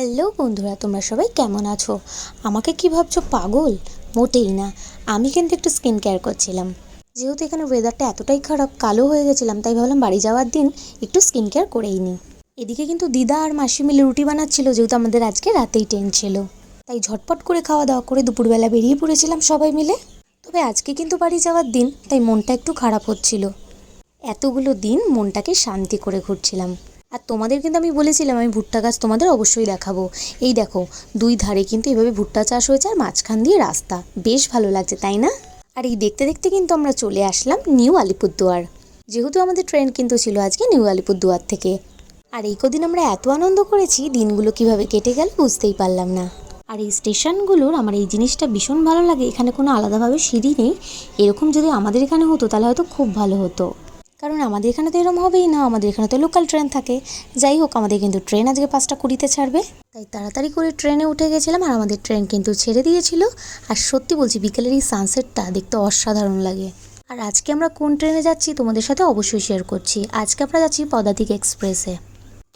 Hello বন্ধুরা, তোমরা সবাই কেমন আছো? আমাকে কি ভাবছো পাগল? মোটেই না। আমি কিন্তু একটু স্কিন কেয়ার করছিলাম। যেহেতু এখানে ওয়েদারটা এতটাই খারাপ, কালো হয়ে গেছিলাম, তাই ভাবলাম বাড়ি যাওয়ার দিন একটু স্কিন কেয়ার করেই নিই। এদিকে কিন্তু দিদা আর মাসি মিলে রুটি বানাচ্ছিল, যেহেতু আমাদের আজকে রাতেই ট্রেন ছিল। তাই ঝটপট করে খাওয়া দাওয়া করে দুপুরবেলা বেরিয়ে পড়েছিলাম সবাই মিলে। তবে আজকে কিন্তু বাড়ি যাওয়ার দিন, তাই মনটা একটু খারাপ হচ্ছিল। এতগুলো দিন মনটাকে শান্তি করে ঘুরছিলাম। আর তোমাদের কিন্তু আমি বলেছিলাম আমি ভুট্টা গাছ তোমাদের অবশ্যই দেখাবো। এই দেখো, দুই ধারে কিন্তু এভাবে ভুট্টা চাষ হয়েছে আর মাঝখান দিয়ে রাস্তা। বেশ ভালো লাগছে, তাই না? আর এই দেখতে দেখতে কিন্তু আমরা চলে আসলাম নিউ আলিপুরদুয়ার। যেহেতু আমাদের ট্রেন কিন্তু ছিল আজকে নিউ আলিপুরদুয়ার থেকে। আর এই কদিন আমরা এত আনন্দ করেছি, দিনগুলো কিভাবে কেটে গেল বুঝতেই পারলাম না। আর এই স্টেশনগুলোর আমার এই জিনিসটা ভীষণ ভালো লাগে, এখানে কোনো আলাদাভাবে সিঁড়ি নেই। এরকম যদি আমাদের এখানে হতো তাহলে হয়তো খুব ভালো হতো, কারণ আমাদের এখানে তো এরকম হবেই না। আমাদের এখানে তো লোকাল ট্রেন থাকে। যাই হোক, আমাদের কিন্তু ট্রেন আজকে 5:20 ছাড়বে, তাই তাড়াতাড়ি করে ট্রেনে উঠে গেছিলাম। আর আমাদের ট্রেন কিন্তু ছেড়ে দিয়েছিল। আর সত্যি বলছি, বিকেলের এই সানসেটটা দেখতে অসাধারণ লাগে। আর আজকে আমরা কোন ট্রেনে যাচ্ছি তোমাদের সাথে অবশ্যই শেয়ার করছি। আজকে আমরা যাচ্ছি পদাতিক এক্সপ্রেসে।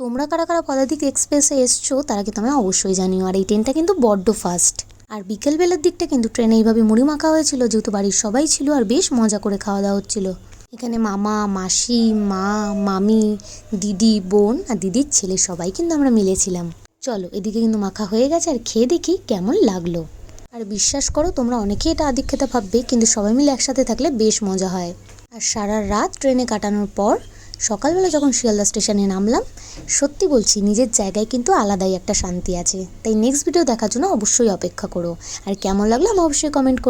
তোমরা কারা কারা পদাতিক এক্সপ্রেসে এসছো তারা কিন্তু আমি অবশ্যই জানিও। আর এই ট্রেনটা কিন্তু বড্ড ফাস্ট। আর বিকেলবেলার দিকটা কিন্তু ট্রেনে এইভাবে মুড়ি মাখা হয়েছিল, যেহেতু বাড়ির সবাই ছিল আর বেশ মজা করে খাওয়া দাওয়া হচ্ছিল। এখানে মামা, মাসি, মা, মামি, দিদি, বোন আর দিদির ছেলে সবাই কিন্তু আমরা মিলেছিলাম। চলো, এদিকে কিন্তু মাখা হয়ে গেছে, আর খেয়ে দেখি কেমন লাগলো। আর বিশ্বাস করো, তোমরা অনেকেই এটা আদিক খেতে ভাববে, কিন্তু সবাই মিলে একসাথে থাকলে বেশ মজা হয়। আর সারা রাত ট্রেনে কাটানোর পর সকালবেলা যখন শিয়ালদা স্টেশনে নামলাম, সত্যি বলছি নিজের জায়গায় কিন্তু আলাদাই একটা শান্তি আছে। তাই নেক্সট ভিডিও দেখার জন্য অবশ্যই অপেক্ষা করো। আর কেমন লাগলো আমি অবশ্যই কমেন্ট করো।